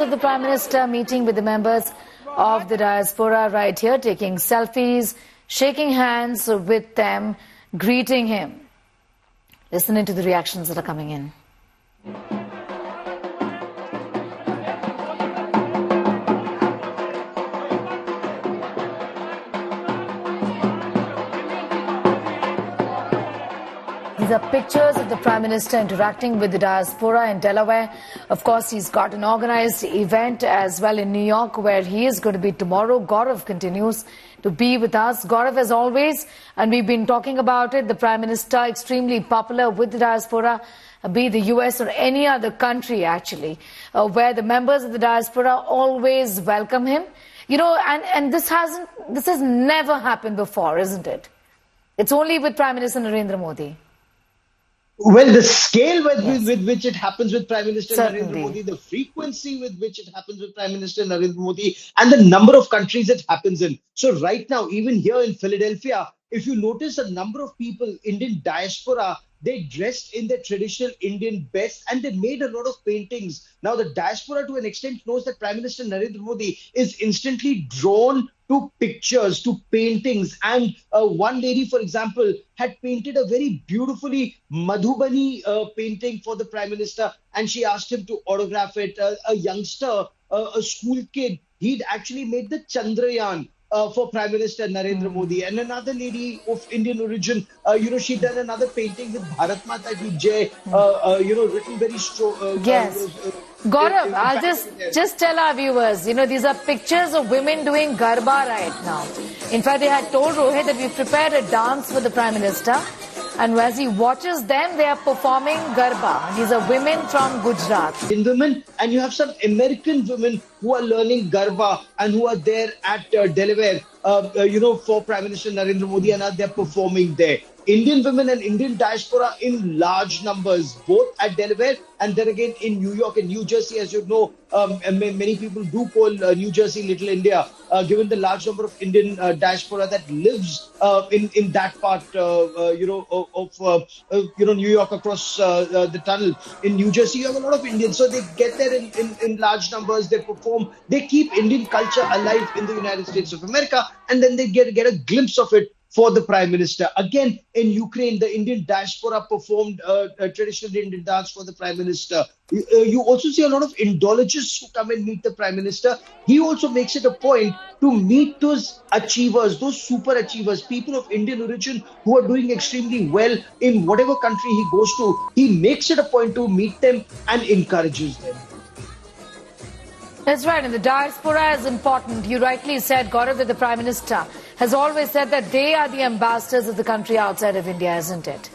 The Prime Minister meeting with the members of the diaspora right here, taking selfies, shaking hands with them, greeting him. Listening to the reactions that are coming in. These are pictures of the Prime Minister interacting with the diaspora in Delaware. Of course, he's got an organized event as well in New York where he is going to be tomorrow. Gaurav continues to be with us. Gaurav, as always, and we've been talking about it, the Prime Minister extremely popular with the diaspora, be it the US or any other country actually, where the members of the diaspora always welcome him. You know, and this has never happened before, isn't it? It's only with Prime Minister Narendra Modi. Well, the scale with which it happens with Prime Minister Narendra Modi, the frequency with which it happens with Prime Minister Narendra Modi, and the number of countries it happens in. So right now, even here in Philadelphia, if you notice a number of people, Indian diaspora, they dressed in their traditional Indian best and they made a lot of paintings. Now, the diaspora to an extent knows that Prime Minister Narendra Modi is instantly drawn to pictures, to paintings. And one lady, for example, had painted a very beautifully Madhubani painting for the Prime Minister, and she asked him to autograph it. A youngster, a school kid, he'd actually made the Chandrayaan for Prime Minister Narendra Modi. And another lady of Indian origin, she'd done another painting with Bharat Mata Ki Jai, written very strong. Yes. Gaurav, I'll just tell our viewers, these are pictures of women doing Garba right now. In fact, they had told Rohit that we've prepared a dance for the Prime Minister. And as he watches them, they are performing Garba. These are women from Gujarat. In women, and you have some American women who are learning Garba and who are there at Delaware, for Prime Minister Narendra Modi, and they're performing there. Indian women and Indian diaspora in large numbers, both at Delaware and then again in New York and New Jersey. As you know, many people do call New Jersey Little India, given the large number of Indian diaspora that lives in that part, of New York across the tunnel. In New Jersey, you have a lot of Indians, so they get there in large numbers. They perform. They keep Indian culture alive in the United States of America, and then they get a glimpse of it for the Prime Minister. Again, in Ukraine, the Indian diaspora performed a traditional Indian dance for the Prime Minister. You also see a lot of Indologists who come and meet the Prime Minister. He also makes it a point to meet those achievers, those super achievers, people of Indian origin who are doing extremely well in whatever country he goes to. He makes it a point to meet them and encourages them. That's right, and the diaspora is important. You rightly said, Gaurav, that the Prime Minister has always said that they are the ambassadors of the country outside of India, isn't it?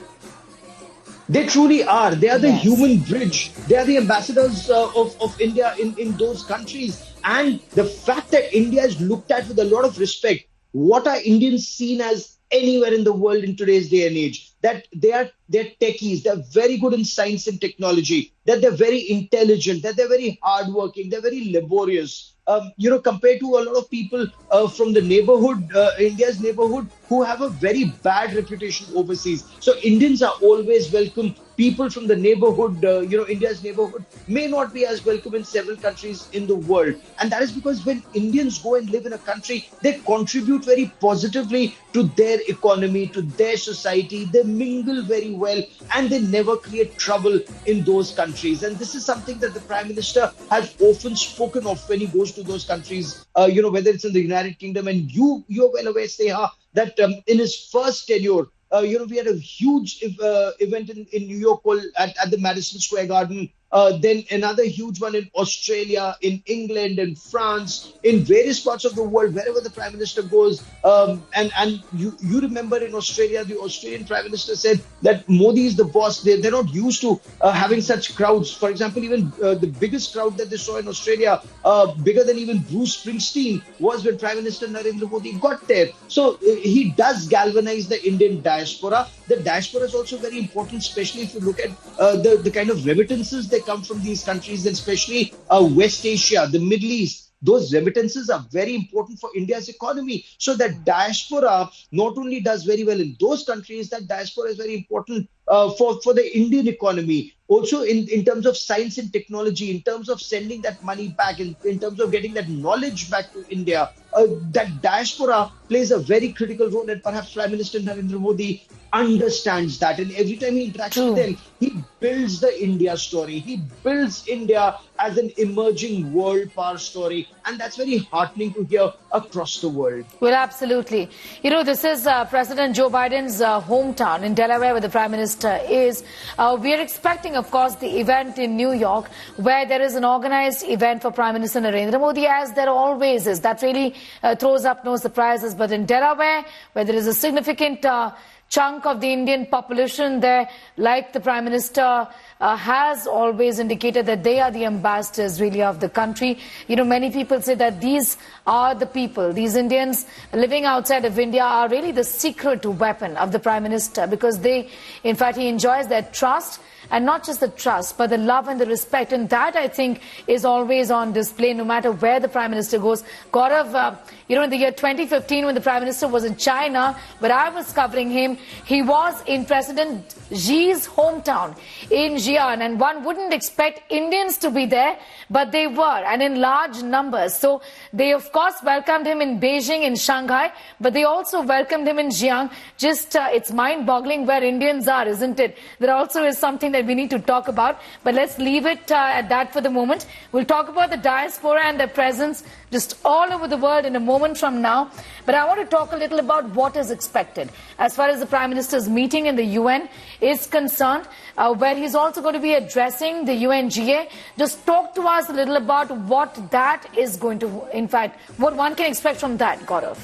They truly are. They are the human bridge. They are the ambassadors of India in those countries. And the fact that India is looked at with a lot of respect. What are Indians seen as anywhere in the world in today's day and age? That they're techies, they're very good in science and technology, that they're very intelligent, that they're very hardworking, they're very laborious. Compared to a lot of people from the neighborhood, India's neighborhood, who have a very bad reputation overseas. So Indians are always welcome. People from the neighborhood, India's neighborhood, may not be as welcome in several countries in the world. And that is because when Indians go and live in a country, they contribute very positively to their economy, to their society. They mingle very well and they never create trouble in those countries. And this is something that the Prime Minister has often spoken of when he goes to those countries, whether it's in the United Kingdom. And you're well aware, Sneha, that in his first tenure, we had a huge event in New York called at the Madison Square Garden. Then another huge one in Australia, in England, in France, in various parts of the world, wherever the Prime Minister goes. And you remember in Australia, the Australian Prime Minister said that Modi is the boss. They're not used to having such crowds. For example, even the biggest crowd that they saw in Australia, bigger than even Bruce Springsteen, was when Prime Minister Narendra Modi got there. So he does galvanize the Indian diaspora. The diaspora is also very important, especially if you look at the kind of remittances that come from these countries, and especially West Asia, the Middle East. Those remittances are very important for India's economy. So that diaspora not only does very well in those countries, that diaspora is very important for the Indian economy. Also in terms of science and technology, in terms of sending that money back, in terms of getting that knowledge back to India, that diaspora plays a very critical role, and perhaps Prime Minister Narendra Modi understands that. And every time he interacts with them, he builds the India story. He builds India as an emerging world power story. And that's very heartening to hear across the world. Well, absolutely. You know, this is President Joe Biden's hometown in Delaware, where the Prime Minister is. We are expecting, of course, the event in New York, where there is an organized event for Prime Minister Narendra Modi, as there always is. That really throws up no surprises. But in Delaware, where there is a significant chunk of the Indian population there, like the Prime Minister has always indicated that they are the ambassadors really of the country. You know, many people say that these are the people, these Indians living outside of India are really the secret weapon of the Prime Minister, because they, in fact, he enjoys their trust. And not just the trust, but the love and the respect. And that, I think, is always on display, no matter where the Prime Minister goes. Gaurav, you know, in the year 2015, when the Prime Minister was in China, where I was covering him, he was in President Xi's hometown in Xi'an. And one wouldn't expect Indians to be there, but they were, and in large numbers. So they, of course, welcomed him in Beijing, in Shanghai, but they also welcomed him in Xi'an. Just, it's mind-boggling where Indians are, isn't it? There also is something that we need to talk about, but let's leave it at that for the moment. We'll talk about the diaspora and their presence just all over the world in a moment from now. But I want to talk a little about what is expected as far as the Prime Minister's meeting in the UN is concerned, where he's also going to be addressing the UNGA. Just talk to us a little about what that is going to, in fact, what one can expect from that, Gaurav.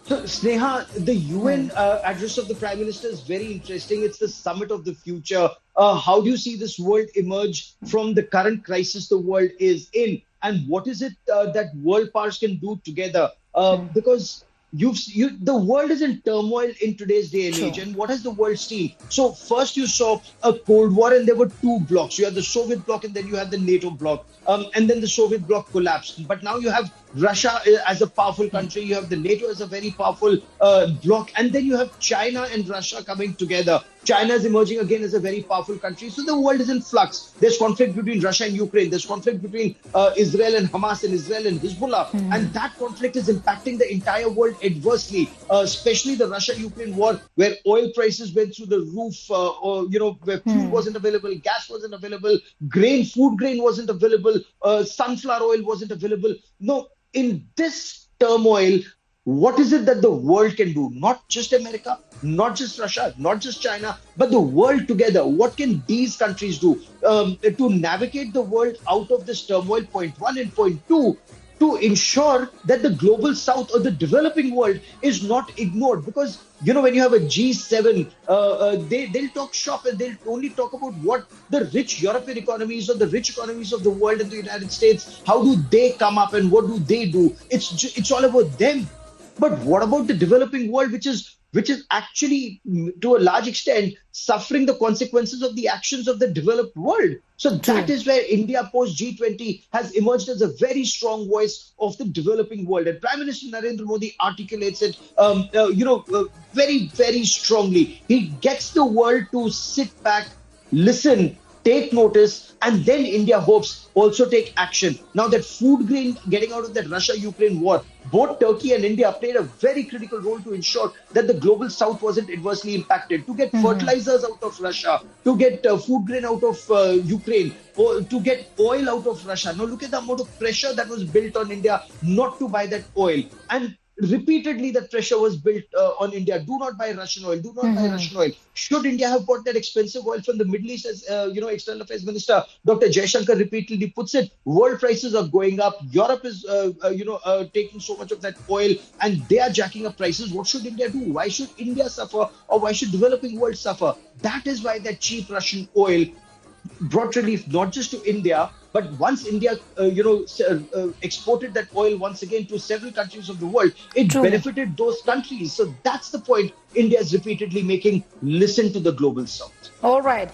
So, Sneha, the UN address of the Prime Minister is very interesting. It's the summit of the future. How do you see this world emerge from the current crisis the world is in? And what is it that world powers can do together? Because the world is in turmoil in today's day and age. And what has the world seen? So first you saw a Cold War, and there were two blocks. You had the Soviet bloc, and then you had the NATO bloc. And then the Soviet bloc collapsed. But now you have Russia as a powerful country. You have the NATO as a very powerful bloc. And then you have China and Russia coming together. China is emerging again as a very powerful country. So the world is in flux. There's conflict between Russia and Ukraine. There's conflict between Israel and Hamas, and Israel and Hezbollah. And that conflict is impacting the entire world adversely, especially the Russia-Ukraine war, where oil prices went through the roof, where fuel wasn't available, gas wasn't available, food grain wasn't available, sunflower oil wasn't available. No, in this turmoil, what is it that the world can do? Not just America, not just Russia, not just China, but the world together. What can these countries do to navigate the world out of this turmoil? Point one, and point two, to ensure that the global south, or the developing world, is not ignored. Because, you know, when you have a G7, they'll talk shop, and they'll only talk about what the rich European economies or the rich economies of the world and the United States, how do they come up and what do they do? It's all about them. But what about the developing world, which is actually, to a large extent, suffering the consequences of the actions of the developed world? So that is where India post G20 has emerged as a very strong voice of the developing world. And Prime Minister Narendra Modi articulates it, very, very strongly. He gets the world to sit back, listen, take notice, and then India hopes also take action. Now that food grain getting out of that Russia-Ukraine war, both Turkey and India played a very critical role to ensure that the global south wasn't adversely impacted, to get fertilizers out of Russia, to get food grain out of Ukraine, or to get oil out of Russia. Now look at the amount of pressure that was built on India not to buy that oil. And repeatedly that pressure was built on India. Do not buy Russian oil. Do not buy Russian oil. Should India have bought that expensive oil from the Middle East, as External Affairs Minister Dr. Jaishankar repeatedly puts it? World prices are going up. Europe is taking so much of that oil, and they are jacking up prices. What should India do? Why should India suffer, or why should developing world suffer? That is why that cheap Russian oil brought relief not just to India, but once India, exported that oil once again to several countries of the world, it benefited those countries. So that's the point India is repeatedly making. Listen to the global south. All right.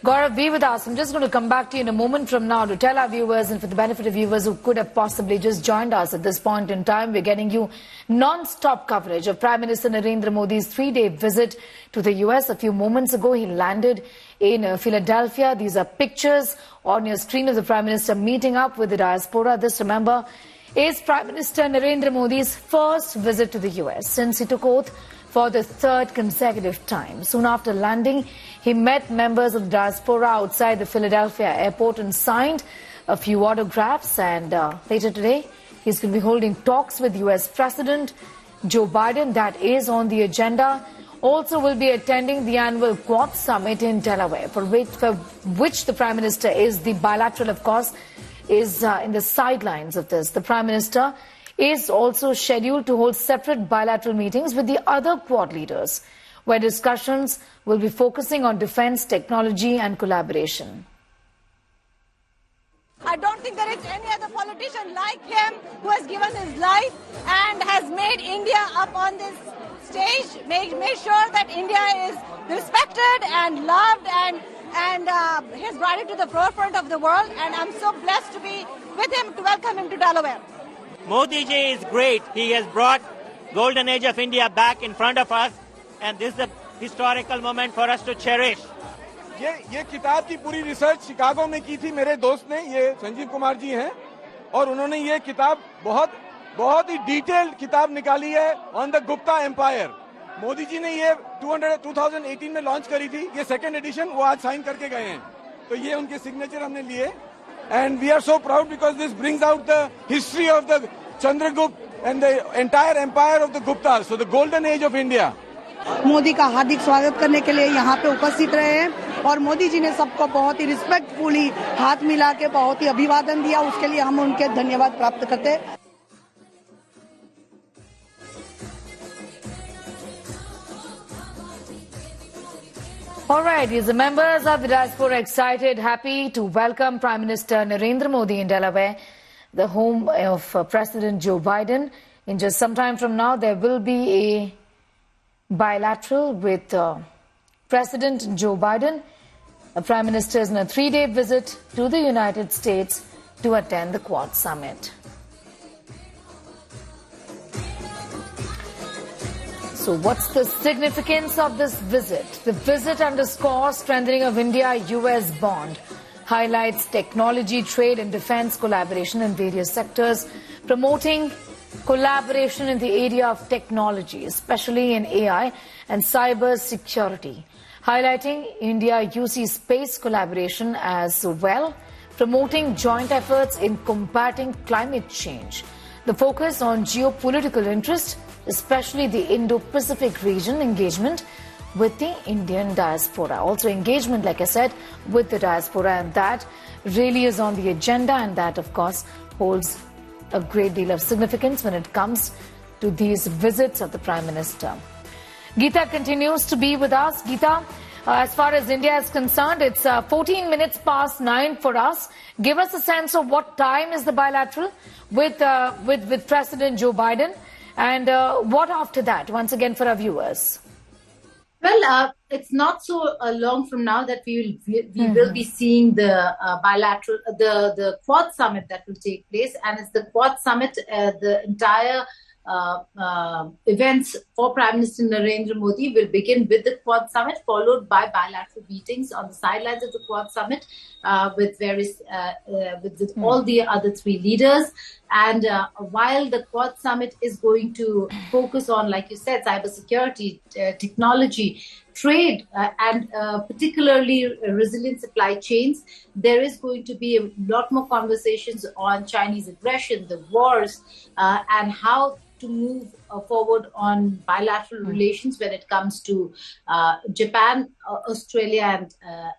Gaurav, be with us. I'm just going to come back to you in a moment from now to tell our viewers, and for the benefit of viewers who could have possibly just joined us at this point in time, we're getting you non-stop coverage of Prime Minister Narendra Modi's 3-day visit to the US. A few moments ago, he landed in Philadelphia. These are pictures on your screen of the Prime Minister meeting up with the diaspora. This, remember, is Prime Minister Narendra Modi's first visit to the US since he took oath for the third consecutive time. Soon after landing, he met members of the diaspora outside the Philadelphia airport and signed a few autographs. And later today, he's going to be holding talks with US President Joe Biden. That is on the agenda. Also will be attending the annual Quad Summit in Delaware, for which the Prime Minister is the bilateral, of course, is in the sidelines of this. The Prime Minister is also scheduled to hold separate bilateral meetings with the other Quad leaders, where discussions will be focusing on defense, technology and collaboration. I don't think there is any other politician like him who has given his life and has made India up on this stage, made sure that India is respected and loved, and has brought it to the forefront of the world. And I'm so blessed to be with him, to welcome him to Delaware. Modi ji is great. He has brought golden age of India back in front of us, and this is a historical moment for us to cherish. ये किताब की पूरी research Chicago में की थी मेरे दोस्त ने, ये संजीव कुमार जी हैं, और उन्होंने ये किताब बहुत ही डिटेल्ड किताब निकाली है on the Gupta empire. Modi ji ने ये 2018 में लॉन्च करी थी. ये सेकंड एडिशन वो आज साइन करके गए हैं, तो ये उनके सिग्नेचर हमने लिए. And we are so proud because this brings out the history of the Chandragupta and the entire empire of the Gupta, so the golden age of India. Modi का हार्दिक स्वागत करने के लिए यहाँ पे उपस्थित रहे हैं, और मोदी जी ने सबको बहुत ही रिस्पेक्टफुली हाथ मिला के बहुत ही अभिवादन दिया. उसके लिए हम उनके धन्यवाद प्राप्त करते हैं. All right, is the members of the diaspora excited, happy to welcome Prime Minister Narendra Modi in Delaware, the home of President Joe Biden. In just some time from now, there will be a bilateral with President Joe Biden. The Prime Minister is on a 3-day visit to the United States to attend the Quad Summit. So what's the significance of this visit? The visit underscores strengthening of India-US bond, highlights technology, trade and defense collaboration in various sectors, promoting collaboration in the area of technology, especially in AI and cyber security, highlighting India-UC space collaboration as well, promoting joint efforts in combating climate change. The focus on geopolitical interest, especially the Indo-Pacific region, engagement with the Indian diaspora. Also engagement, like I said, with the diaspora, and that really is on the agenda, and that, of course, holds a great deal of significance when it comes to these visits of the Prime Minister. Geeta continues to be with us. Geeta, as far as India is concerned, it's 14 minutes past 9 for us. Give us a sense of what time is the bilateral with President Joe Biden, and what after that, once again, for our viewers. Well, it's not so long from now that we will be seeing the bilateral, the Quad Summit that will take place, and it's the Quad Summit. The entire events for Prime Minister Narendra Modi will begin with the Quad Summit, followed by bilateral meetings on the sidelines of the Quad Summit with various with all the other 3 leaders. And while the Quad Summit is going to focus on, like you said, cybersecurity, technology, trade, and particularly resilient supply chains, there is going to be a lot more conversations on Chinese aggression, the wars, and how to move forward on bilateral relations when it comes to Japan, Australia,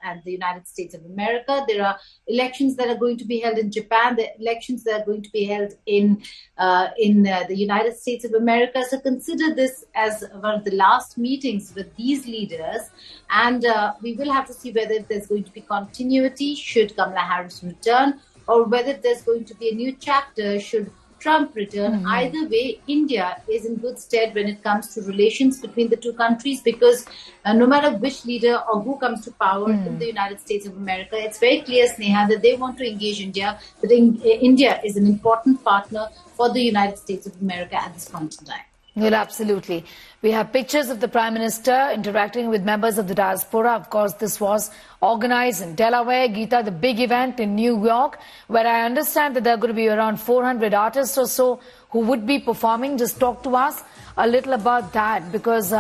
and the United States of America. There are elections that are going to be held in Japan, the elections that are going to be held in the United States of America. So consider this as one of the last meetings with these leaders, and we will have to see whether there's going to be continuity should Kamala Harris return, or whether there's going to be a new chapter should Trump return. Either way, India is in good stead when it comes to relations between the two countries, because no matter which leader or who comes to power in the United States of America, it's very clear, Sneha, that they want to engage India, that India is an important partner for the United States of America at this point in time. Well, absolutely. We have pictures of the Prime Minister interacting with members of the diaspora. Of course, this was organized in Delaware. Geeta, the big event in New York, where I understand that there are going to be around 400 artists or so who would be performing. Just talk to us a little about that, because,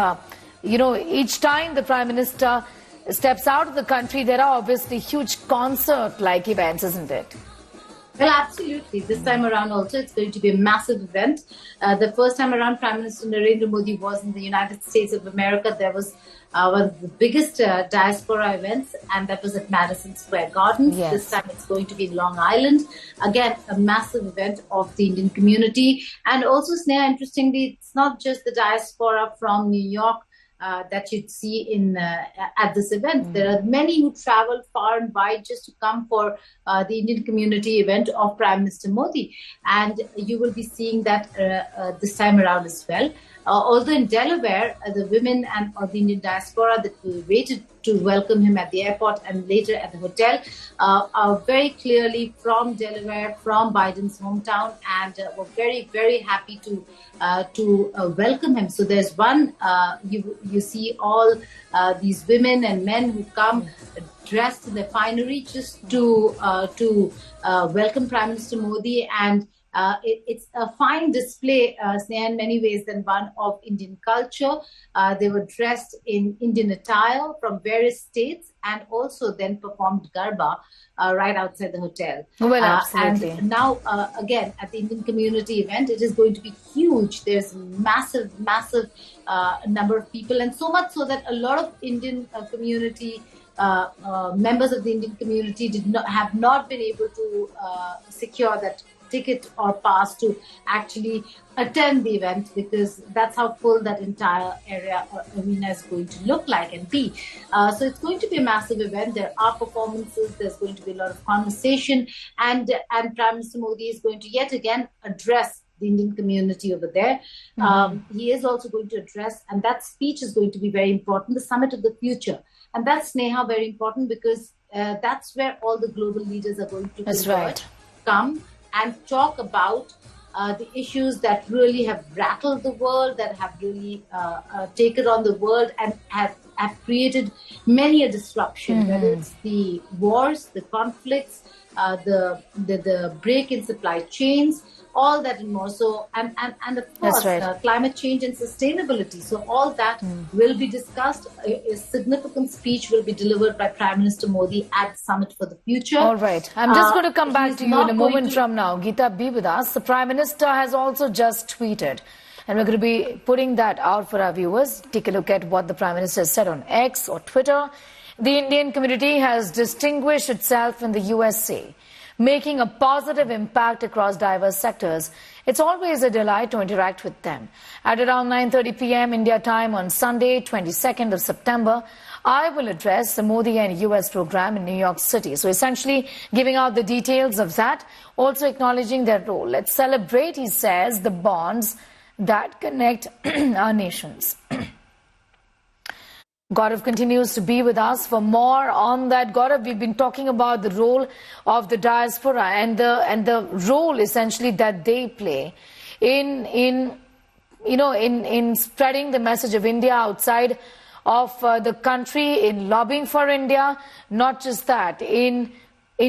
you know, each time the Prime Minister steps out of the country, there are obviously huge concert-like events, isn't it? Well, absolutely. This time around also, it's going to be a massive event. The first time around, Prime Minister Narendra Modi was in the United States of America. There was one of the biggest diaspora events, and that was at Madison Square Garden. Yes. This time it's going to be in Long Island. Again, a massive event of the Indian community. And also, Sneha, interestingly, it's not just the diaspora from New York that you'd see in at this event. There are many who travel far and wide just to come for the Indian community event of Prime Minister Modi. And you will be seeing that this time around as well. Although in Delaware, the women and the Indian diaspora that waited to welcome him at the airport and later at the hotel are very clearly from Delaware, from Biden's hometown, and were very, very happy to welcome him. So there's one, you see all these women and men who come dressed in their finery just to welcome Prime Minister Modi, and it's a fine display, in many ways, than one of Indian culture. They were dressed in Indian attire from various states, and also then performed Garba right outside the hotel. Well, absolutely. And now, again, at the Indian community event, it is going to be huge. There's massive number of people, and so much so that a lot of Indian community members of the Indian community have not been able to secure that ticket or pass to actually attend the event, because that's how full that entire area or arena is going to look like and be. So it's going to be a massive event. There are performances, there's going to be a lot of conversation, and Prime Minister Modi is going to yet again address the Indian community over there. He is also going to address, and that speech is going to be very important, the Summit of the Future. And that's, Sneha, very important, because that's where all the global leaders are going to come and talk about the issues that really have rattled the world, that have really taken on the world and have created many a disruption, whether it's the wars, the conflicts, the break in supply chains, all that and more. So, and of course, climate change and sustainability. So all that will be discussed. A significant speech will be delivered by Prime Minister Modi at the Summit for the Future. All right. I'm just going to come back to you in a moment from now. Geeta, be with us. The Prime Minister has also just tweeted, and we're going to be putting that out for our viewers. Take a look at what the Prime Minister said on X or Twitter. The Indian community has distinguished itself in the USA, making a positive impact across diverse sectors. It's always a delight to interact with them. At around 9:30 p.m. India time on Sunday, 22nd of September, I will address the Modi and US program in New York City. So essentially giving out the details of that, also acknowledging their role. Let's celebrate, he says, the bonds that connect our nations. Gaurav continues to be with us for more on that. Gaurav, we've been talking about the role of the diaspora and the role essentially that they play in spreading the message of India outside of the country, in lobbying for India. Not just that, in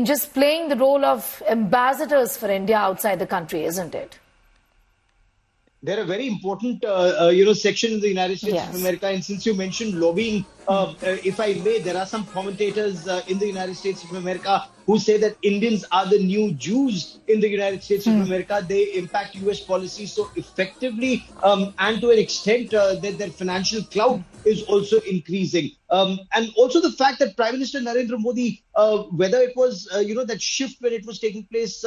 just playing the role of ambassadors for India outside the country, isn't it? They're a very important, section in the United States of America. And since you mentioned lobbying, if I may, there are some commentators in the United States of America who say that Indians are the new Jews in the United States of America. They impact US policy so effectively, and to an extent that their financial clout is also increasing. And also the fact that Prime Minister Narendra Modi, whether it was, that shift when it was taking place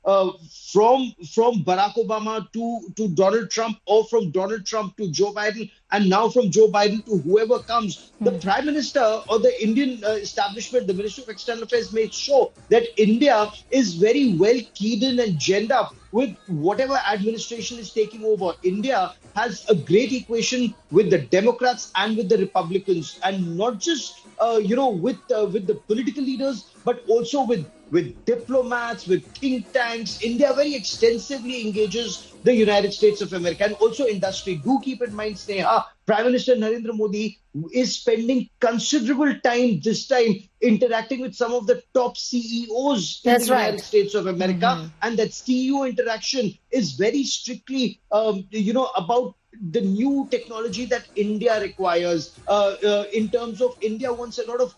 from Barack Obama to Donald Trump, or from Donald Trump to Joe Biden, and now from Joe Biden to whoever comes, the Prime Minister or the Indian establishment, the Ministry of External Affairs, made sure that India is very well keyed in and genned up with whatever administration is taking over. India has a great equation with the Democrats and with the Republicans, and not just with the political leaders, but also with diplomats, with think tanks. India very extensively engages the United States of America, and also industry. Do keep in mind, Sneha, Prime Minister Narendra Modi is spending considerable time this time interacting with some of the top CEOs in the United States of America, and that CEO interaction is very strictly, about the new technology that India requires. In terms of India wants a lot of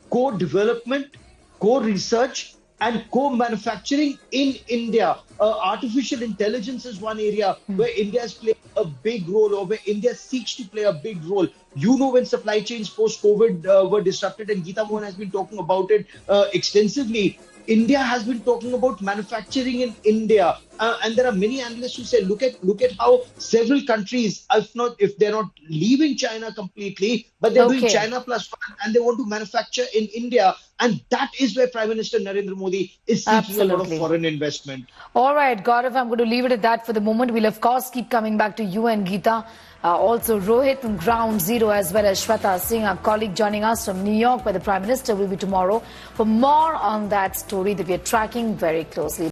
co-development, co-research and co-manufacturing in India. Artificial intelligence is one area where India has played a big role, or where India seeks to play a big role. When supply chains post-COVID were disrupted, and Geeta Mohan has been talking about it extensively, India has been talking about manufacturing in India, and there are many analysts who say, look at how several countries, if they're not leaving China completely, but they're doing China plus one, and they want to manufacture in India, and that is where Prime Minister Narendra Modi is seeking a lot of foreign investment. All right, Gaurav, I'm going to leave it at that for the moment. We'll of course keep coming back to you and Geeta. Also Rohit from Ground Zero, as well as Shweta Singh, our colleague, joining us from New York, where the Prime Minister will be tomorrow, for more on that story that we are tracking very closely.